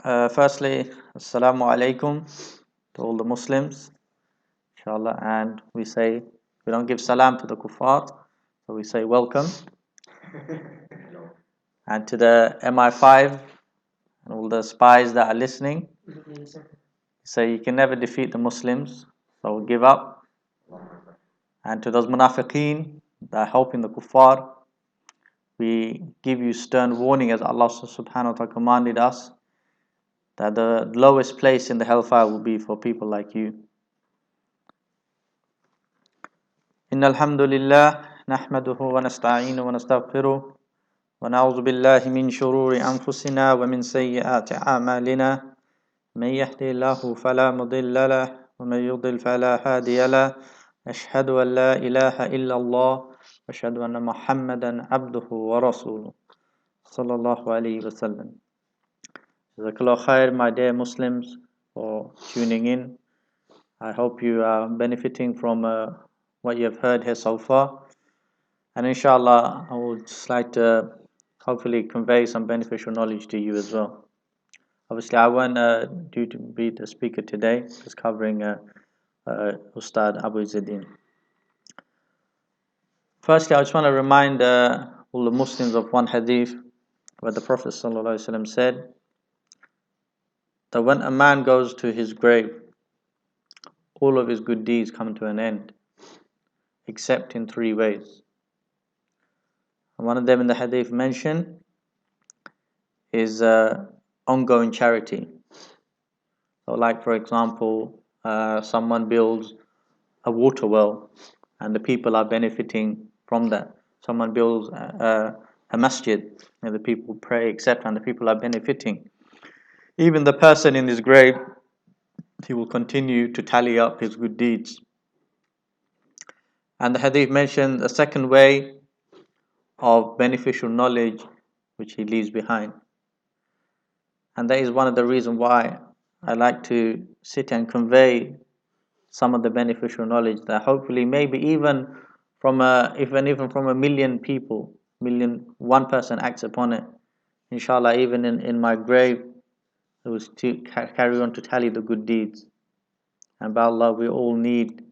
Firstly, Assalamu alaikum to all the Muslims, inshallah, and we don't give salam to the kuffar, so we say welcome. And to the MI5 and all the spies that are listening, say you can never defeat the Muslims, so give up. And to those munafiqeen that are helping the kuffar, we give you stern warning as Allah subhanahu wa ta'ala commanded us that the lowest place in the hellfire will be for people like you. إن الحمد لله نحمده ونستعينه ونستغفره ونعوذ بالله من شرور أنفسنا ومن سيئات أعمالنا من يهده الله فلا مضل له ومن يضلل فلا هادي له أشهد أن لا إله إلا الله وأشهد أن محمدا عبده ورسوله صلى الله عليه وسلم. Jazakallah khair, my dear Muslims, for tuning in. I hope you are benefiting from what you have heard here so far. And inshallah, I would just like to hopefully convey some beneficial knowledge to you as well. Obviously, I won't due to be the speaker today, just covering Ustad Abu Izzadin. Firstly, I just want to remind all the Muslims of one hadith where the Prophet ﷺ said that when a man goes to his grave, all of his good deeds come to an end, except in three ways. And one of them in the hadith mentioned is ongoing charity. So like for example, someone builds a water well and the people are benefiting from that. Someone builds a masjid and the people pray, etc., and the people are benefiting. Even the person in his grave, he will continue to tally up his good deeds. And the hadith mentioned a second way of beneficial knowledge which he leaves behind. And that is one of the reasons why I like to sit and convey some of the beneficial knowledge that hopefully maybe even from a million people, one person acts upon it. Inshallah, even in my grave, it was to carry on to tally the good deeds. And by Allah, we all need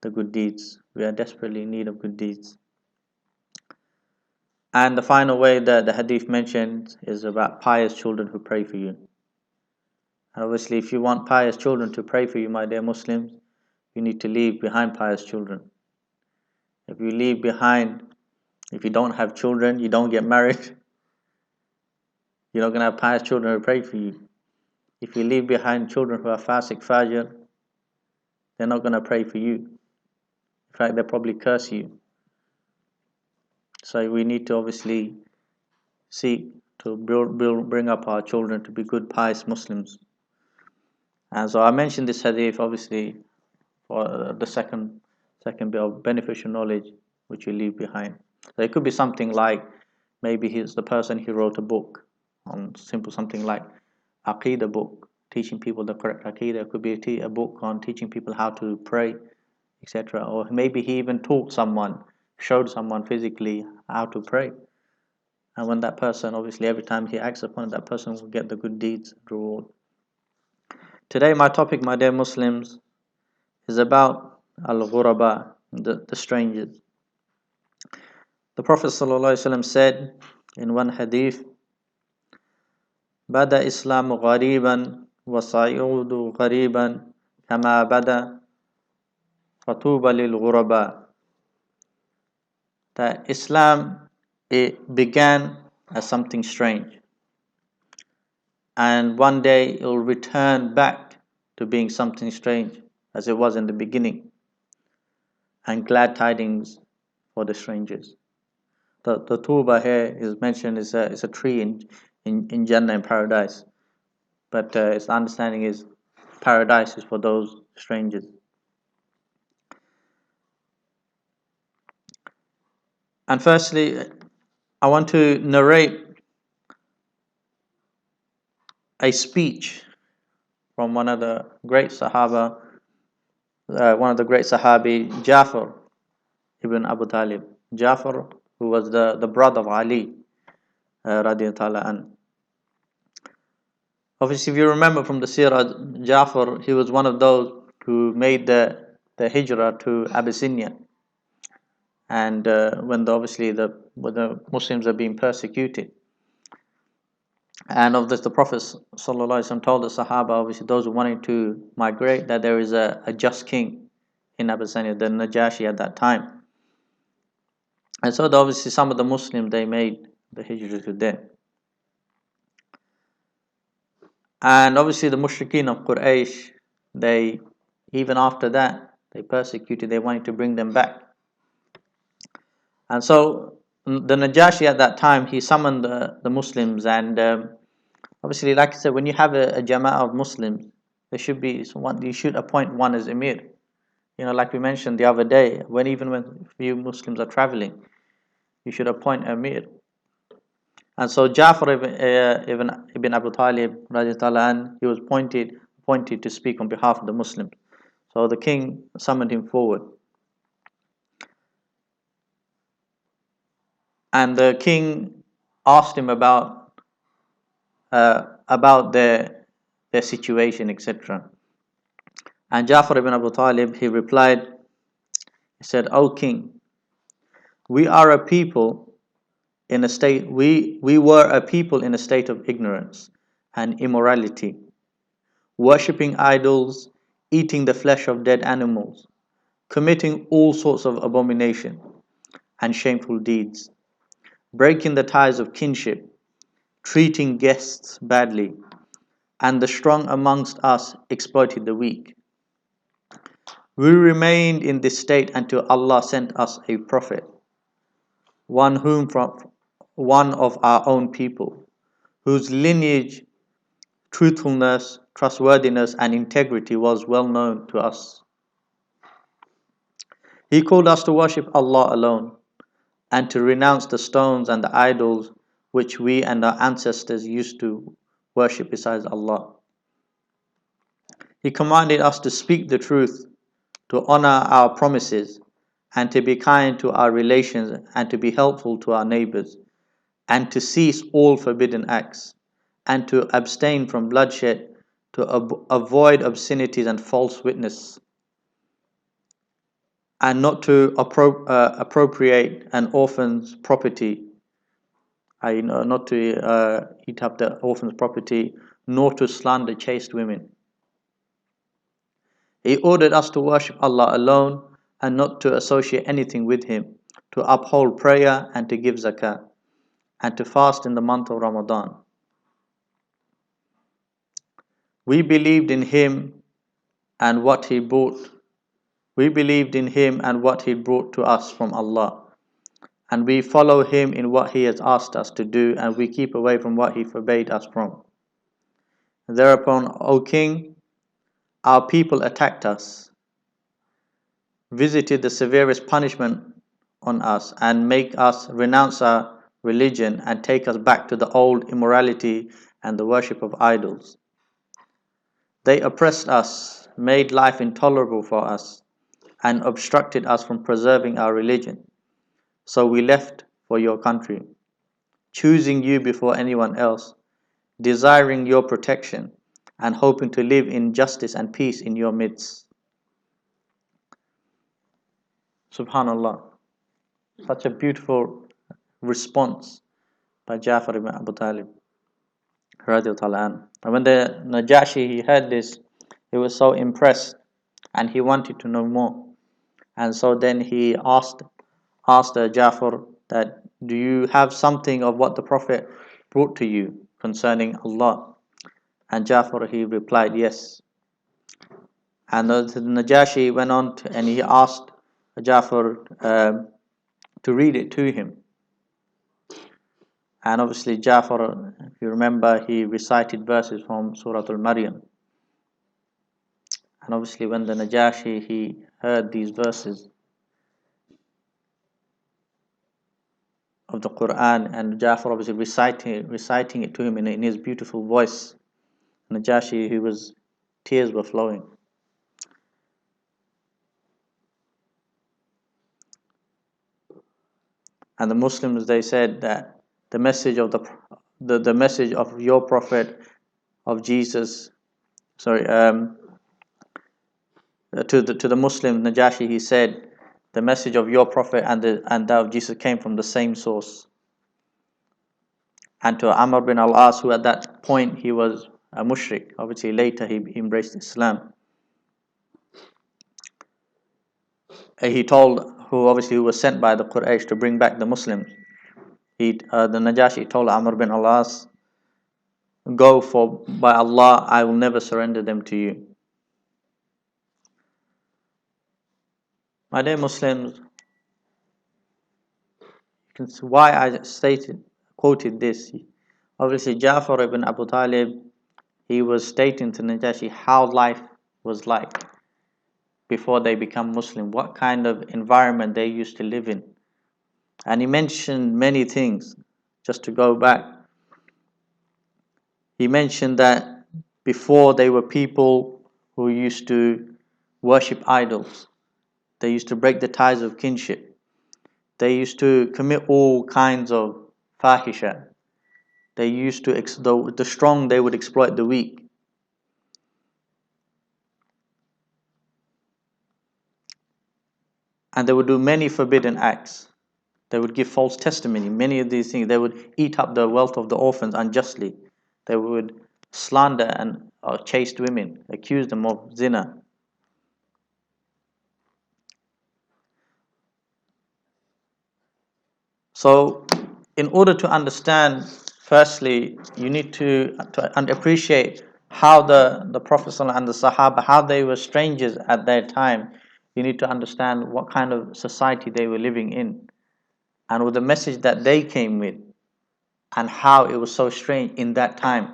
the good deeds. We are desperately in need of good deeds. And the final way that the hadith mentioned is about pious children who pray for you. And obviously, if you want pious children to pray for you, my dear Muslims, you need to leave behind pious children. If you don't have children, you don't get married, you're not going to have pious children who pray for you. If you leave behind children who are fasiq, fajr, they're not going to pray for you. In fact, they'll probably curse you. So we need to obviously seek to bring up our children to be good, pious Muslims. And so I mentioned this hadith obviously for the second bit of beneficial knowledge which you leave behind. So it could be something like maybe he's the person who wrote a book on something like Aqidah book, teaching people the correct Aqidah. It could be a book on teaching people how to pray, etc. Or maybe he even showed someone physically how to pray. And when that person, obviously every time he acts upon it, that person will get the good deeds reward. Today my topic, my dear Muslims, is about al-ghuraba, the strangers. The Prophet ﷺ said in one hadith, Bada Islamu ghariban wa sayudu ghariban kama bada fatuba lil ghuraba. That Islam, it began as something strange, and one day it will return back to being something strange as it was in the beginning. And glad tidings for the strangers. The tuba here is mentioned is a tree in Jannah, in paradise, but its understanding is paradise is for those strangers. And firstly, I want to narrate a speech from one of the great Sahabi, Jafar ibn Abu Talib. Jafar, who was the brother of Ali, radiyallahu anhu. Obviously, if you remember from the Sirah, Jafar, he was one of those who made the hijrah to Abyssinia. And when obviously when the Muslims are being persecuted. And of this, the Prophet ﷺ told the Sahaba, obviously those who wanted to migrate, that there is a just king in Abyssinia, the Najashi at that time. And so obviously some of the Muslims, they made the hijrah to them. And obviously the mushrikeen of Quraysh, they, even after that, they persecuted, they wanted to bring them back. And so the Najashi at that time, he summoned the Muslims, and obviously, like I said, when you have a jama'ah of Muslims, there should be someone, you should appoint one as Emir. You know, like we mentioned the other day, when few Muslims are traveling, you should appoint Emir. And so Ja'far ibn Abu Talib, he was appointed to speak on behalf of the Muslims. So the king summoned him forward. And the king asked him about their situation, etc. And Ja'far ibn Abu Talib, he replied, he said, "O king, we are a people in a state we were a people in a state of ignorance and immorality, worshipping idols, eating the flesh of dead animals, committing all sorts of abomination and shameful deeds, breaking the ties of kinship, treating guests badly, and the strong amongst us exploited the weak. We remained in this state until Allah sent us a prophet, one of our own people, whose lineage, truthfulness, trustworthiness, and integrity was well known to us. He called us to worship Allah alone, and to renounce the stones and the idols which we and our ancestors used to worship besides Allah. He commanded us to speak the truth, to honor our promises, and to be kind to our relations, and to be helpful to our neighbors, and to cease all forbidden acts, and to abstain from bloodshed, to avoid obscenities and false witness, and not to appropriate an orphan's property, not to eat up the orphan's property, nor to slander chaste women. He ordered us to worship Allah alone and not to associate anything with Him, to uphold prayer and to give zakah, and to fast in the month of Ramadan. We believed in Him and what He brought. We believed in Him and what He brought to us from Allah, and we follow Him in what He has asked us to do, and we keep away from what He forbade us from. Thereupon, O King, our people attacked us, visited the severest punishment on us, and make us renounce our religion and take us back to the old immorality and the worship of idols. They oppressed us, made life intolerable for us, and obstructed us from preserving our religion. So we left for your country, choosing you before anyone else, desiring your protection, and hoping to live in justice and peace in your midst." Subhanallah. Such a beautiful response by Ja'far ibn Abu Talib. And when the Najashi, he heard this, he was so impressed and he wanted to know more. And so then he asked Ja'far that, "Do you have something of what the Prophet brought to you concerning Allah?" And Ja'far, he replied, "Yes." And the Najashi went on and he asked Ja'far to read it to him. And obviously Ja'far, if you remember, he recited verses from Surah Al-Maryam. And obviously when the Najashi, he heard these verses of the Quran, and Ja'far obviously reciting it to him in his beautiful voice, Najashi, tears were flowing. And the Muslims, they said that the message of the message of your Prophet, of Jesus, sorry, to the Muslim Najashi, he said, the message of your prophet and that of Jesus came from the same source. And to Amr bin al-As, who at that point he was a mushrik, obviously later he embraced Islam. He told, who was sent by the Quraysh to bring back the Muslims. The Najashi told Amr bin al-As, go, for by Allah I will never surrender them to you. My dear Muslims, you can see why I quoted this. Obviously Ja'far ibn Abu Talib, he was stating to Najashi how life was like before they become Muslim, what kind of environment they used to live in. And he mentioned many things. Just to go back, he mentioned that before they were people who used to worship idols. They used to break the ties of kinship. They used to commit all kinds of fahisha. They used to, the strong, they would exploit the weak. And they would do many forbidden acts. They would give false testimony. Many of these things, they would eat up the wealth of the orphans unjustly. They would slander and chaste women, accuse them of zina. So, in order to understand, firstly, you need to appreciate how the Prophet and the Sahaba, how they were strangers at their time. You need to understand what kind of society they were living in, and with the message that they came with, and how it was so strange in that time.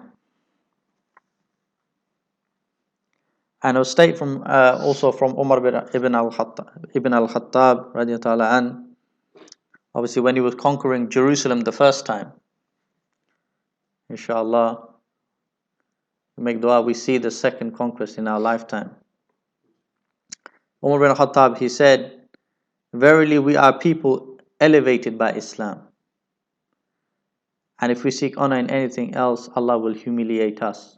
And I'll state from also from Umar ibn al-Khattab radiallahu anh, obviously when he was conquering Jerusalem the first time. Inshallah, we make dua, we see the second conquest in our lifetime. Umar ibn al-Khattab, he said, verily we are people elevated by Islam. And if we seek honor in anything else, Allah will humiliate us.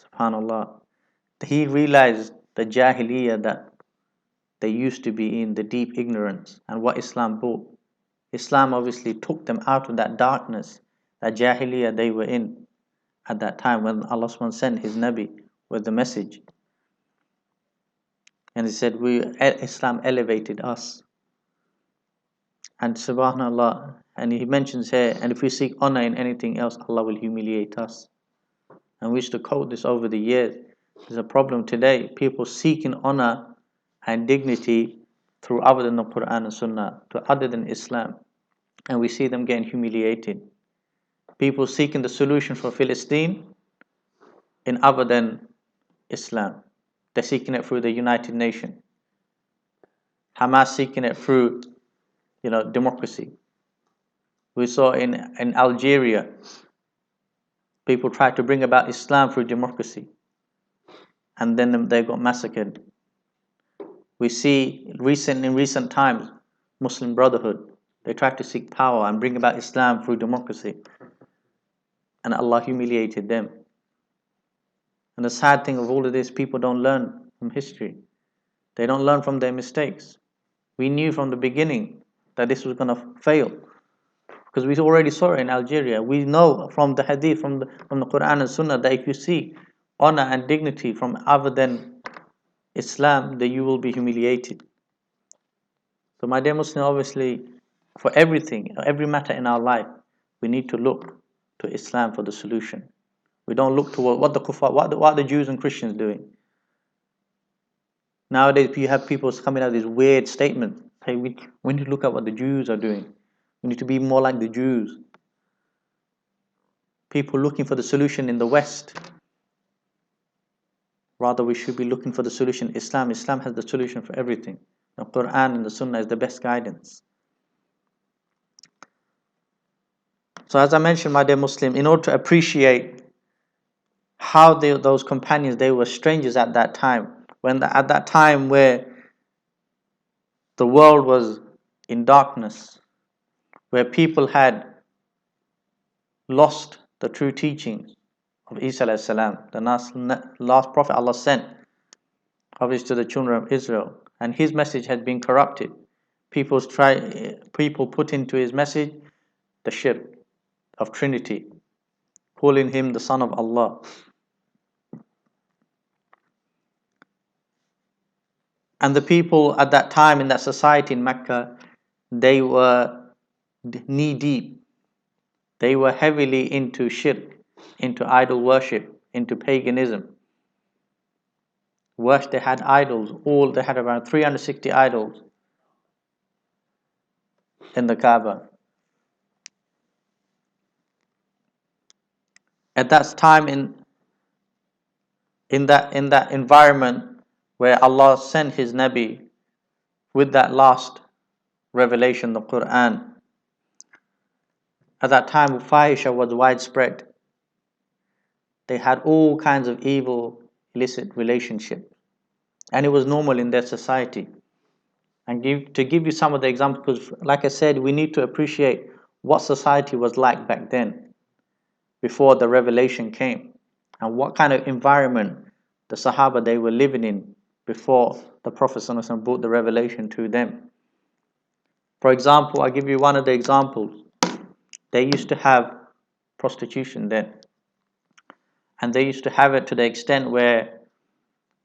Subhanallah. He realized the jahiliyyah that they used to be in, the deep ignorance, and what Islam brought. Islam obviously took them out of that darkness, that jahiliyyah they were in at that time when Allah SWT sent His Nabi with the message. And He said, Islam elevated us. And subhanallah, and He mentions here, and if we seek honor in anything else, Allah will humiliate us. And we used to quote this over the years. There's a problem today, people seeking honor and dignity through other than the Quran and Sunnah, to other than Islam, and we see them getting humiliated. People seeking the solution for Palestine in other than Islam. They're seeking it through the United Nations. Hamas seeking it through, democracy. We saw in Algeria, people tried to bring about Islam through democracy, and then they got massacred. We see in recent times, Muslim Brotherhood, they tried to seek power and bring about Islam through democracy, and Allah humiliated them. And the sad thing of all of this, people don't learn from history. They don't learn from their mistakes. We knew from the beginning that this was going to fail, because we already saw it in Algeria. We know from the hadith, from the Quran and Sunnah, that if you seek honor and dignity from other than Islam, then you will be humiliated. So my dear Muslim, obviously, for everything, every matter in our life, we need to look to Islam for the solution. We don't look to what the kuffar, what are the Jews and Christians doing. Nowadays, you have people coming out with these weird statements. Hey, we need to look at what the Jews are doing. We need to be more like the Jews. People looking for the solution in the West. Rather, we should be looking for the solution in Islam. Islam has the solution for everything. The Quran and the Sunnah is the best guidance. So as I mentioned, my dear Muslim, in order to appreciate how those companions, they were strangers at that time. At that time where the world was in darkness, where people had lost the true teachings of Isa alayhi salam, the last prophet Allah sent, obviously to the children of Israel, and his message had been corrupted. People put into his message the shirk of Trinity, calling him the son of Allah. And the people at that time in that society in Mecca, they were knee deep. They were heavily into shirk, into idol worship, into paganism. Worse, they had idols. They had around 360 idols in the Kaaba. At that time, in that environment where Allah sent His Nabi with that last revelation, the Quran, at that time, fahisha was widespread. They had all kinds of evil, illicit relationships, and it was normal in their society. And to give you some of the examples, because like I said, we need to appreciate what society was like back then, before the revelation came, and what kind of environment the Sahaba they were living in before the Prophet ﷺ brought the revelation to them. For example, I'll give you one of the examples. They used to have prostitution then, and they used to have it to the extent where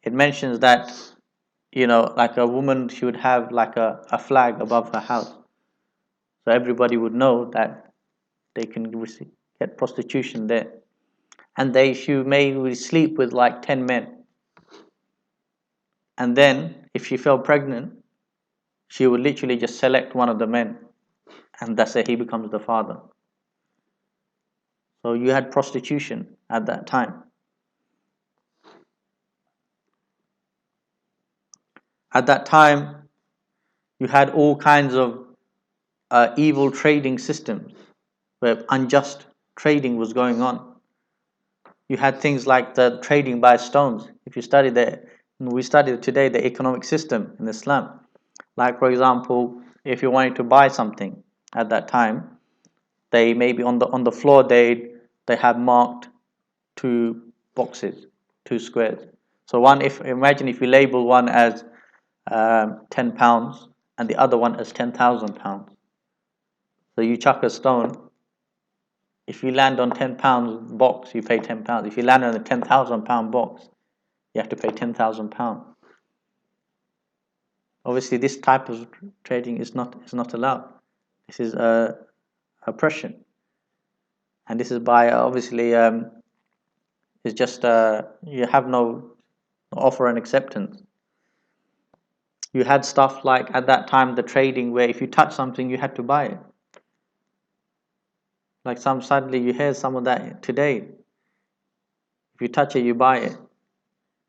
it mentions that, like a woman, she would have like a flag above her house, so everybody would know that they can get prostitution there. And she may sleep with like 10 men, and then if she fell pregnant, she would literally just select one of the men, and that's it, he becomes the father. So you had prostitution at that time. At that time, you had all kinds of evil trading systems where unjust trading was going on. You had things like the trading by stones. If you study we studied today the economic system in Islam. Like, for example, if you wanted to buy something at that time, they maybe on the floor they have marked two boxes, two squares. So imagine if you label one as £10 and the other one as £10,000. So you chuck a stone. If you land on £10 box, you pay £10. If you land on a £10,000 box, you have to pay £10,000. Obviously, this type of trading is not allowed. This is oppression, and this is by obviously it's just you have no offer and acceptance. You had stuff like at that time the trading where if you touch something you had to buy it. Like sadly you hear some of that today. If you touch it, you buy it.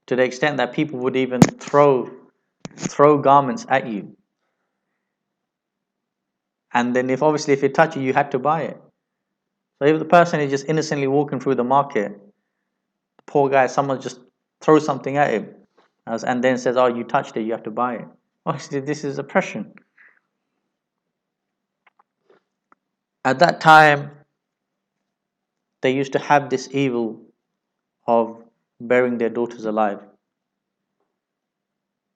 To the extent that people would even throw garments at you. And then if you touch it, you had to buy it. So if the person is just innocently walking through the market, the poor guy, someone just throws something at him, and then says, "Oh, you touched it, you have to buy it." Obviously, this is oppression. At that time, they used to have this evil of burying their daughters alive.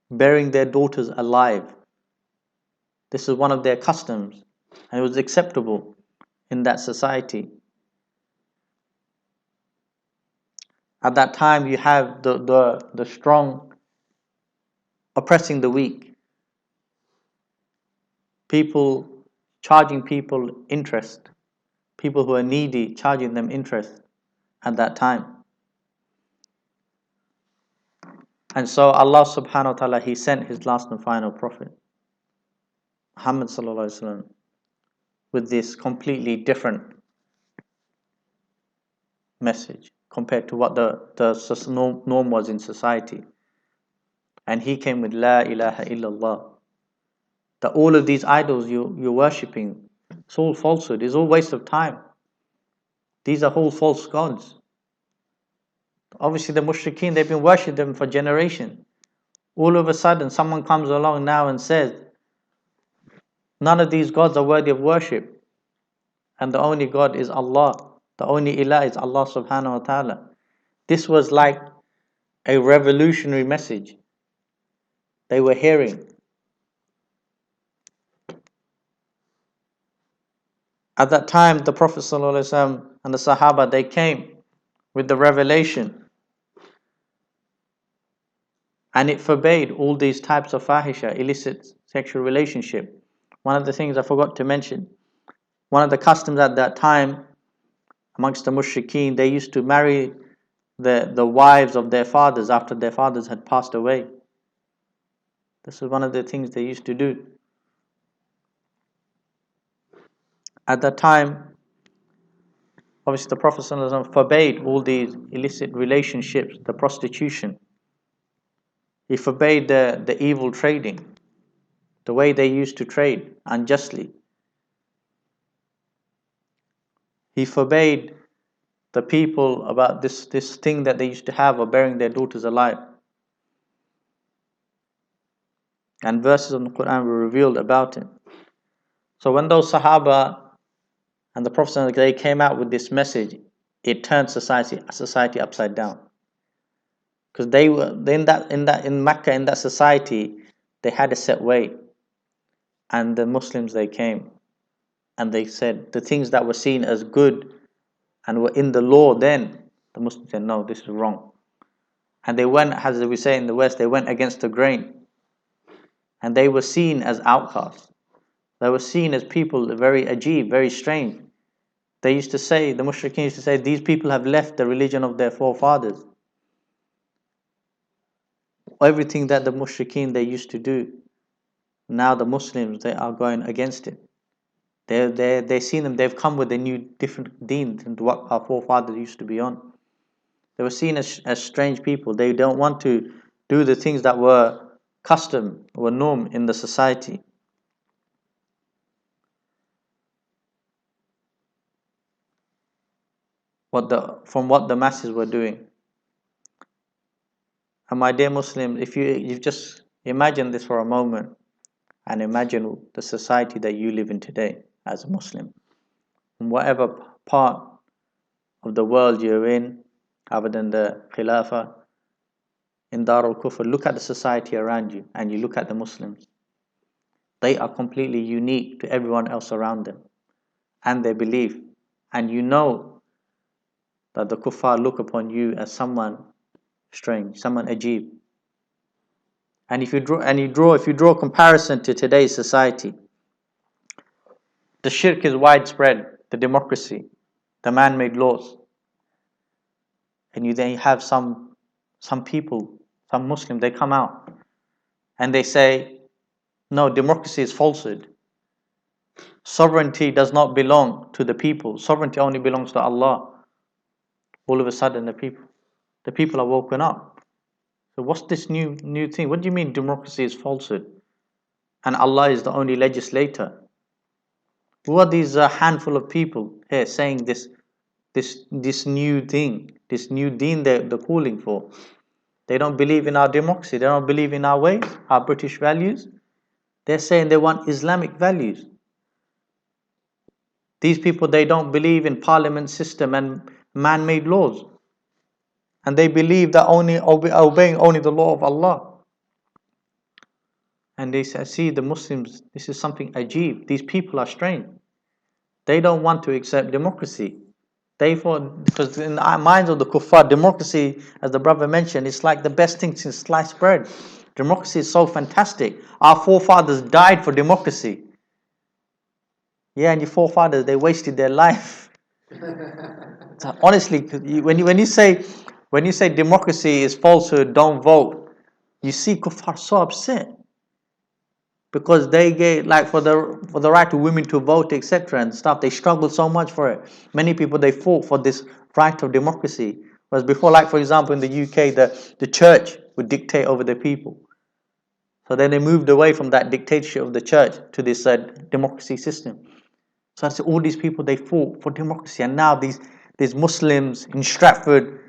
Burying their daughters alive. This is one of their customs, and it was acceptable in that society. At that time, you have the strong oppressing the weak. People charging people interest. People who are needy, charging them interest at that time. And so Allah subhanahu wa ta'ala, He sent His last and final prophet, Muhammad sallallahu alaihi wasallam, with this completely different message compared to what the norm was in society. And he came with La ilaha illallah. That all of these idols you're worshipping, it's all falsehood, it's all waste of time. These are all false gods. Obviously the mushrikeen, they've been worshipping them for generations. All of a sudden someone comes along now and says, none of these gods are worthy of worship, and the only God is Allah. The only ilah is Allah subhanahu wa ta'ala. This was like a revolutionary message they were hearing. At that time, the Prophet ﷺ and the Sahaba, they came with the revelation, and it forbade all these types of fahisha, illicit sexual relationship. One of the things I forgot to mention, one of the customs at that time amongst the mushrikeen, they used to marry the wives of their fathers after their fathers had passed away. This is one of the things they used to do. At that time, obviously the Prophet ﷺ forbade all these illicit relationships, the prostitution. He forbade the evil trading, the way they used to trade unjustly. He forbade the people about this thing that they used to have of burying their daughters alive. And verses of the Quran were revealed about it. So when those Sahaba and the Prophet, they came out with this message, it turned society upside down. Because they were in Mecca, in that society, they had a set way. And the Muslims, they came and they said the things that were seen as good and were in the law then, the Muslims said, no, this is wrong. And they went, as we say in the West, they went against the grain. And they were seen as outcasts. They were seen as people very ajib, very strange. They used to say, the mushrikeen used to say, these people have left the religion of their forefathers. Everything that the mushrikeen they used to do, now the Muslims, they are going against it. They've seen them, they've come with a new, different deen than what our forefathers used to be on. They were seen as strange people. They don't want to do the things that were custom, were norm in the society. From what the masses were doing. And my dear Muslims, if you just imagine this for a moment, and imagine the society that you live in today as a Muslim, in whatever part of the world you're in, other than the Khilafah, in Dar al-Kufr, look at the society around you and you look at the Muslims. They are completely unique to everyone else around them and their belief. And you know that the kuffar look upon you as someone strange, someone ajib. And if you draw a comparison to today's society, the shirk is widespread, the democracy, the man-made laws. And you then have some people, some Muslims, they come out and they say, no, democracy is falsehood. Sovereignty does not belong to the people. Sovereignty only belongs to Allah. All of a sudden the people are woken up. So what's this new thing? What do you mean democracy is falsehood? And Allah is the only legislator? Who are these handful of people here saying this new thing, this new deen they're calling for? They don't believe in our democracy. They don't believe in our ways, our British values. They're saying they want Islamic values. These people, they don't believe in parliament system and man-made laws. And they believe that only obeying only the law of Allah. And they say, see, the Muslims, this is something ajib. These people are strange. They don't want to accept democracy. Because in the minds of the kuffar, democracy, as the brother mentioned, it's like the best thing since sliced bread. Democracy is so fantastic. Our forefathers died for democracy. Yeah, and your forefathers, they wasted their life. So honestly, when you say democracy is falsehood, don't vote, you see kuffar so upset. Because they gave, like, for the right of women to vote, etc. and stuff, they struggled so much for it. Many people, they fought for this right of democracy. Whereas before, like for example in the UK, the church would dictate over the people. So then they moved away from that dictatorship of the church to this democracy system. So that's all these people, they fought for democracy. And now these Muslims in Stratford,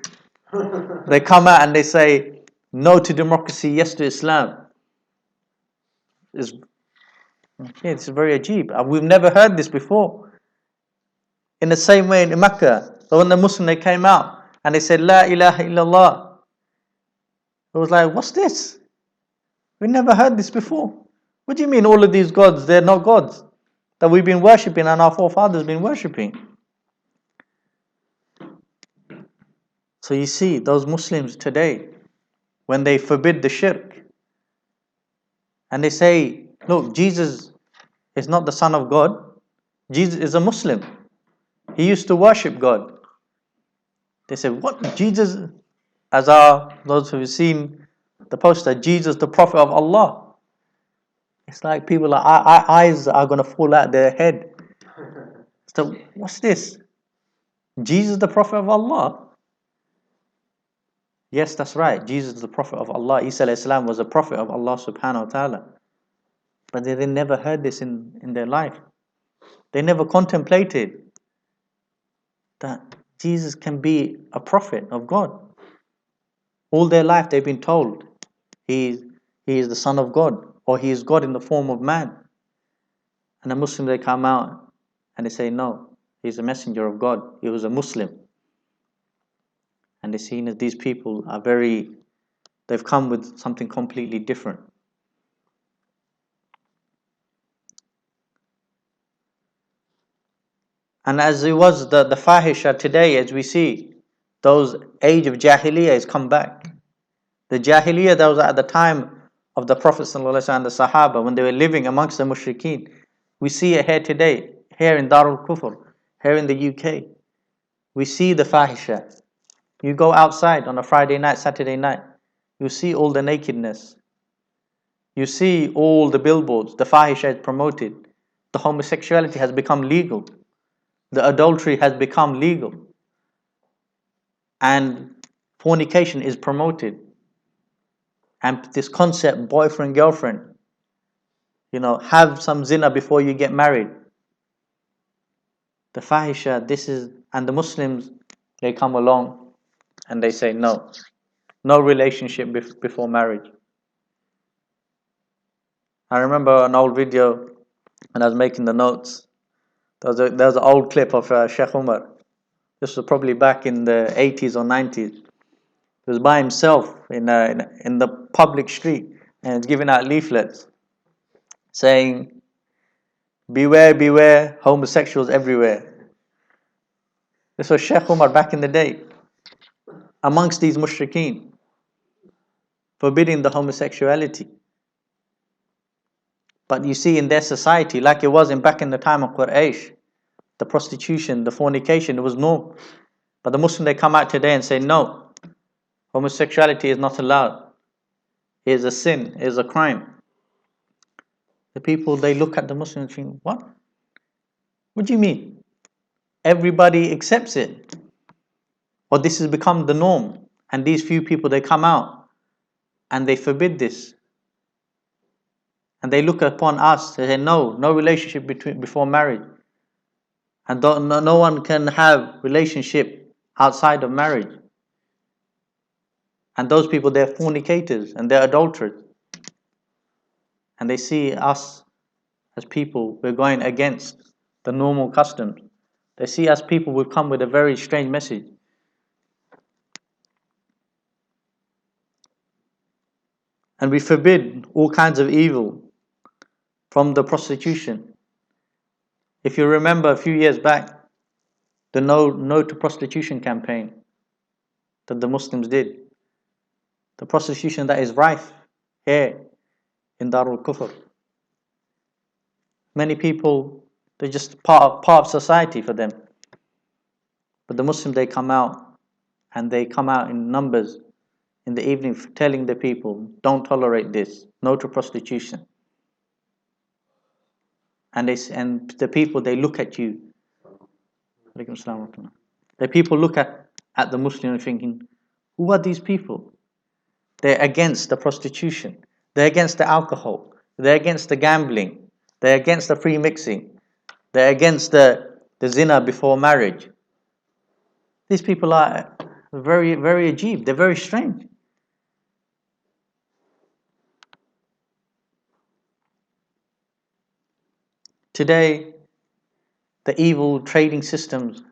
they come out and they say no to democracy, yes to Islam. It's very ajib. We've never heard this before. In the same way in Mecca, so when the Muslims, they came out, and they said, La ilaha illallah. It was like, what's this? We never heard this before. What do you mean all of these gods, they're not gods that we've been worshipping and our forefathers been worshipping? So you see, those Muslims today, when they forbid the shirk, and they say, look, Jesus is not the Son of God. Jesus is a Muslim. He used to worship God. They say, what? Jesus, those who have seen the poster, Jesus, the Prophet of Allah. It's like people eyes are going to fall out their head. So what's this? Jesus, the Prophet of Allah? Yes, that's right. Jesus is the Prophet of Allah. Isa alayhi salam was a Prophet of Allah subhanahu wa ta'ala. But they never heard this in their life. They never contemplated that Jesus can be a prophet of God. All their life they've been told he is the Son of God, or he is God in the form of man. And the Muslims, they come out and they say, no, he's a messenger of God. He was a Muslim. And they're seen as these people are they've come with something completely different. And as it was the fahisha today, as we see, those age of Jahiliyyah has come back. The Jahiliyyah that was at the time of the Prophet ﷺ and the Sahaba, when they were living amongst the mushrikeen, we see it here today, here in Darul Kufr, here in the UK. We see the fahisha. You go outside on a Friday night, Saturday night, you see all the nakedness. You see all the billboards, the fahisha is promoted. The homosexuality has become legal. The adultery has become legal. And fornication is promoted. And this concept, boyfriend, girlfriend, have some zina before you get married. The fahisha, and the Muslims, they come along and they say no relationship before marriage. I remember an old video when I was making the notes. There was an old clip of Sheikh Umar. This was probably back in the 80s or 90s. He was by himself in the public street and was giving out leaflets saying, beware, beware, homosexuals everywhere. This was Sheikh Umar back in the day, amongst these mushrikeen, forbidding the homosexuality. But you see, in their society, like it was back in the time of Quraysh, the prostitution, the fornication, it was norm. But the Muslim, they come out today and say, no, homosexuality is not allowed. It is a sin, it is a crime. The people, they look at the Muslim and think, what? What do you mean? Everybody accepts it. Or this has become the norm. And these few people, they come out and they forbid this. And they look upon us, they say, no relationship before marriage. And no one can have relationship outside of marriage. And those people, they're fornicators and they're adulterers. And they see us as people, we're going against the normal customs. They see us people, we've come with a very strange message. And we forbid all kinds of evil from the prostitution. If you remember a few years back, the no to prostitution campaign that the Muslims did. The prostitution that is rife here in Darul Kufr. Many people, they're just part of society for them. But the Muslims, they come out, and they come out in numbers in the evening telling the people, don't tolerate this, no to prostitution. And the people, they look at you. The people look at the Muslim thinking, who are these people? They're against the prostitution. They're against the alcohol. They're against the gambling. They're against the free mixing. They're against the zina before marriage. These people are very, very ajib. They're very strange. Today, the evil trading systems,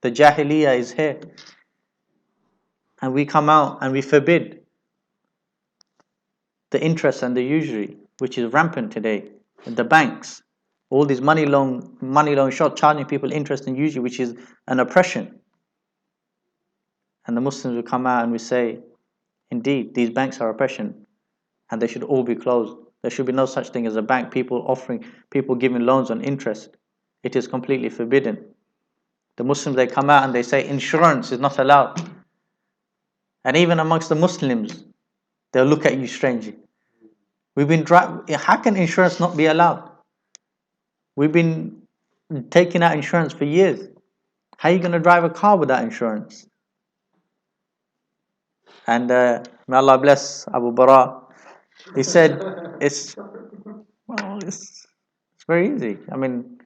the jahiliyyah is here. and we come out and we forbid the interest and the usury, which is rampant today. The banks, all these money loan shops charging people interest and usury, which is an oppression. And the Muslims will come out and we say, indeed, these banks are oppression, and they should all be closed. There should be no such thing as a bank, people giving loans on interest. It is completely forbidden. The Muslims, they come out and they say insurance is not allowed. And even amongst the Muslims, they'll look at you strangely. How can insurance not be allowed? We've been taking out insurance for years. How are you going to drive a car without insurance? And may Allah bless Abu Bara. He said, it's very easy. I mean,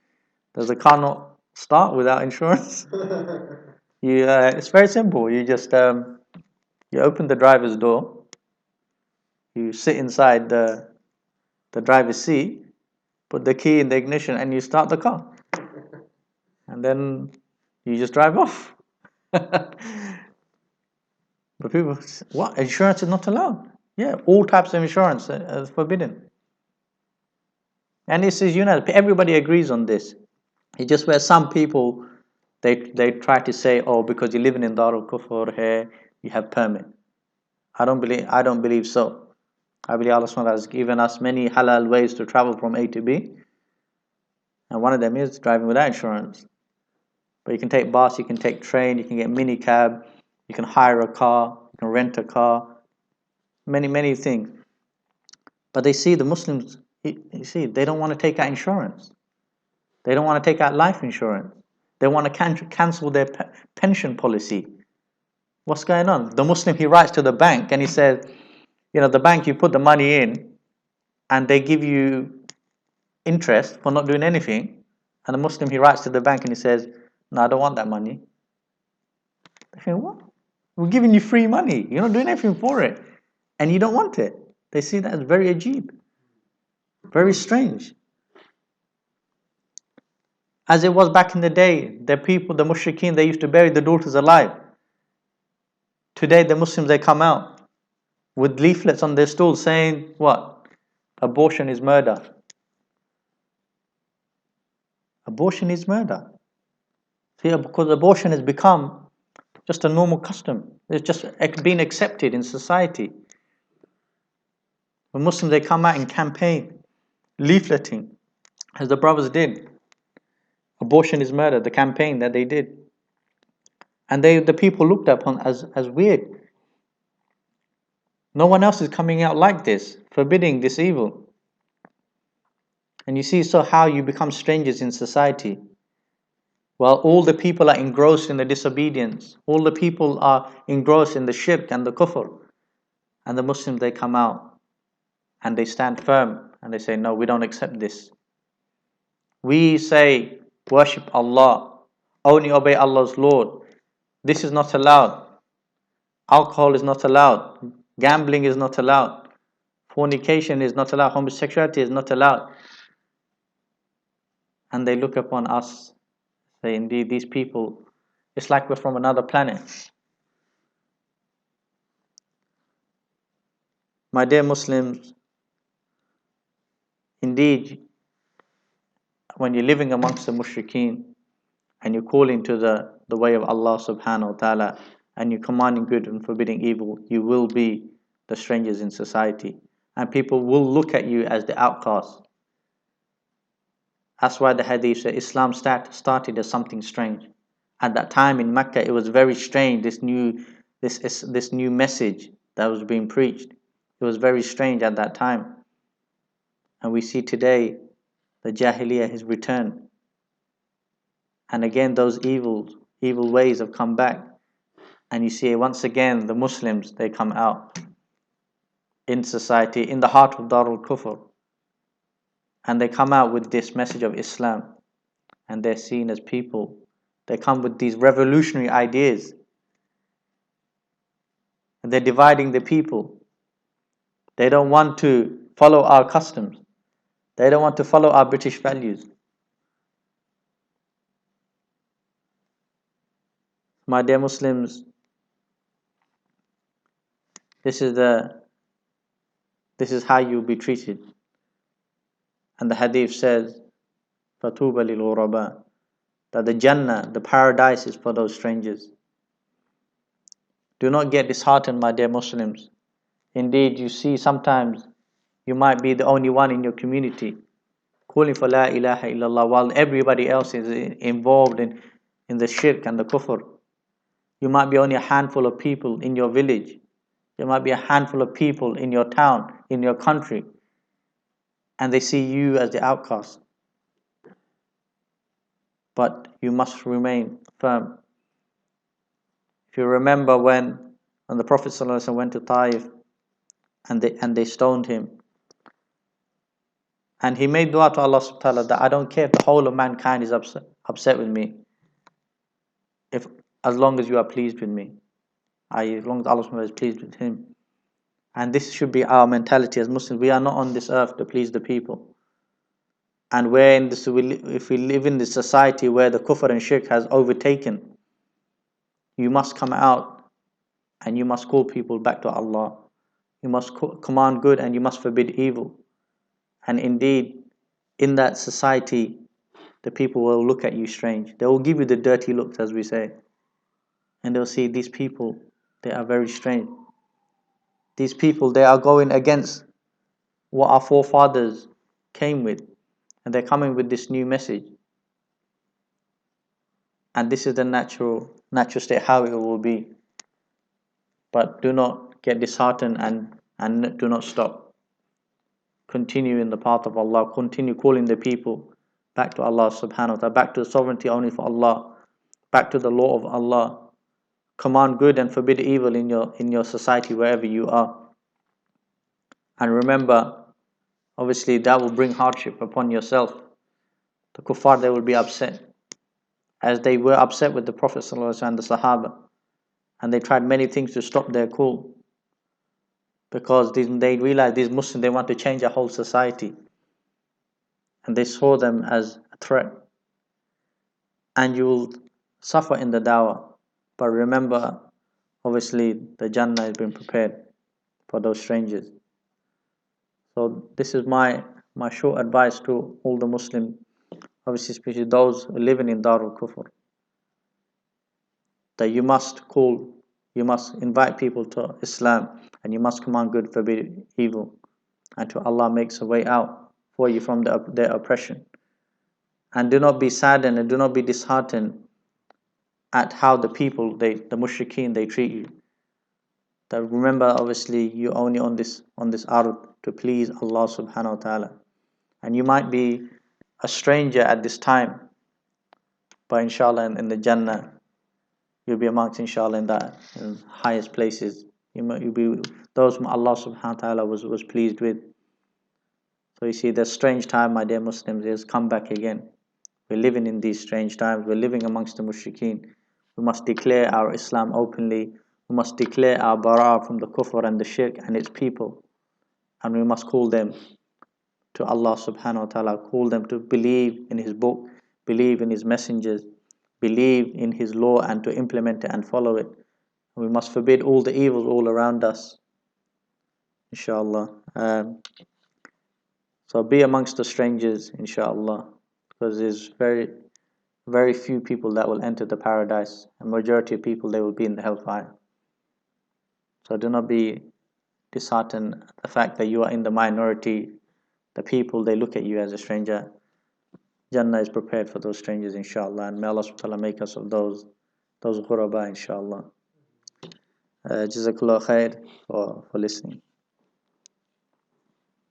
does the car not start without insurance? It's very simple. You just you open the driver's door, you sit inside the driver's seat, put the key in the ignition, and you start the car. And then you just drive off. But people, what? Insurance is not allowed? Yeah, all types of insurance are forbidden. And this is, everybody agrees on this. It's just where some people, they try to say, oh, because you're living in Darul Kufr here, you have permit. I don't believe so. I believe Allah SWT has given us many halal ways to travel from A to B. And one of them is driving without insurance. But you can take bus, you can take train, you can get mini cab, you can hire a car, you can rent a car, many things. But they see the Muslims, they don't want to take out insurance. They don't want to take out life insurance. They want to cancel their pension policy. What's going on? The Muslim, he writes to the bank and he says, the bank, you put the money in and they give you interest for not doing anything. And the Muslim, he writes to the bank and he says, no, I don't want that money. They think, what? We're giving you free money. You're not doing anything for it. And you don't want it. They see that as very ajib. Very strange. As it was back in the day, the mushrikeen, they used to bury the daughters alive. Today, the Muslims, they come out with leaflets on their stalls saying, what? Abortion is murder. Abortion is murder. See, because abortion has become just a normal custom. It's just being accepted in society. The Muslims, they come out in campaign, leafleting, as the brothers did. Abortion is murder, the campaign that they did. And the people looked upon as weird. No one else is coming out like this, forbidding this evil. And you see, so how you become strangers in society. While all the people are engrossed in the disobedience, all the people are engrossed in the shirk and the kufr. And the Muslims, they come out and they stand firm and they say, no, we don't accept this. We say, worship Allah, only obey Allah's Lord. This is not allowed. Alcohol is not allowed. Gambling is not allowed. Fornication is not allowed. Homosexuality is not allowed. And they look upon us, say, indeed, these people, it's like we're from another planet. My dear Muslims, indeed, when you're living amongst the mushrikeen and you're calling to the way of Allah subhanahu wa ta'ala and you're commanding good and forbidding evil, you will be the strangers in society. And people will look at you as the outcast. That's why the hadith said Islam started as something strange. At that time in Mecca, it was very strange, this new message that was being preached. It was very strange at that time. And we see today the Jahiliyyah has returned. And again, those evil ways have come back. And you see, once again, the Muslims, they come out in society, in the heart of Darul Kufr. And they come out with this message of Islam. And they're seen as people. They come with these revolutionary ideas. And they're dividing the people. They don't want to follow our customs. They don't want to follow our British values. My dear Muslims, This is how you'll be treated. And the hadith says, فَتُوبَ لِلْغُرَبَاءِ, that the Jannah, the paradise, is for those strangers. Do not get disheartened, my dear Muslims. Indeed, you see sometimes you might be the only one in your community calling for La ilaha illallah while everybody else is involved in the shirk and the kufr. You might be only a handful of people in your village. There might be a handful of people in your town, in your country, and they see you as the outcast. But you must remain firm. If you remember when the Prophet ﷺ went to Taif and they stoned him, and he made dua to Allah subhanahu wa ta'ala that I don't care if the whole of mankind is upset with me, if as long as you are pleased with me, i.e. as long as Allah subhanahu wa ta'ala is pleased with him. And this should be our mentality as Muslims. We are not on this earth to please the people. And we're in this, if we live in this society where the kufr and shirk has overtaken, you must come out and you must call people back to Allah. You must command good and you must forbid evil. And indeed, in that society, the people will look at you strange. They will give you the dirty looks, as we say. And they'll see these people, they are very strange. These people, they are going against what our forefathers came with. And they're coming with this new message. And this is the natural state, how it will be. But do not get disheartened and do not stop. Continue in the path of Allah. Continue calling the people back to Allah subhanahu wa ta'ala, back to sovereignty only for Allah, back to the law of Allah. Command good and forbid evil in your society wherever you are. And remember, obviously that will bring hardship upon yourself. The kuffar, they will be upset, as they were upset with the Prophet ﷺ and the Sahaba, and they tried many things to stop their call, because they realized these Muslims, they want to change a whole society, and they saw them as a threat. And you will suffer in the dawah, but remember, obviously the Jannah has been prepared for those strangers. So this is my short advice to all the Muslims, obviously especially those living in Darul Kufr, that you must invite people to Islam, and you must command good, forbid evil, until Allah makes a way out for you from their oppression. And do not be saddened and do not be disheartened at how the people, the mushrikeen, they treat you. That remember, obviously, you're only on this ard to please Allah subhanahu wa ta'ala. And you might be a stranger at this time, but inshallah in the Jannah, you'll be amongst, inshallah, in the highest places. You'll be those whom Allah subhanahu wa ta'ala was pleased with. So you see, the strange time, my dear Muslims, has come back again. We're living in these strange times. We're living amongst the mushrikeen. We must declare our Islam openly. We must declare our bara from the kufr and the shirk and its people. And we must call them to Allah subhanahu wa ta'ala, call them to believe in His book, believe in His messengers, believe in His law and to implement it and follow it. We must forbid all the evils all around us, inshallah. So be amongst the strangers, inshallah, because there's very few people that will enter the paradise. A majority of people, they will be in the hellfire. So do not be disheartened at the fact that you are in the minority. The people, they look at you as a stranger. Jannah is prepared for those strangers, inshallah, and may Allah subhanahu wa ta'ala make us of those ghuraba, inshallah. Jazakallah khair for listening.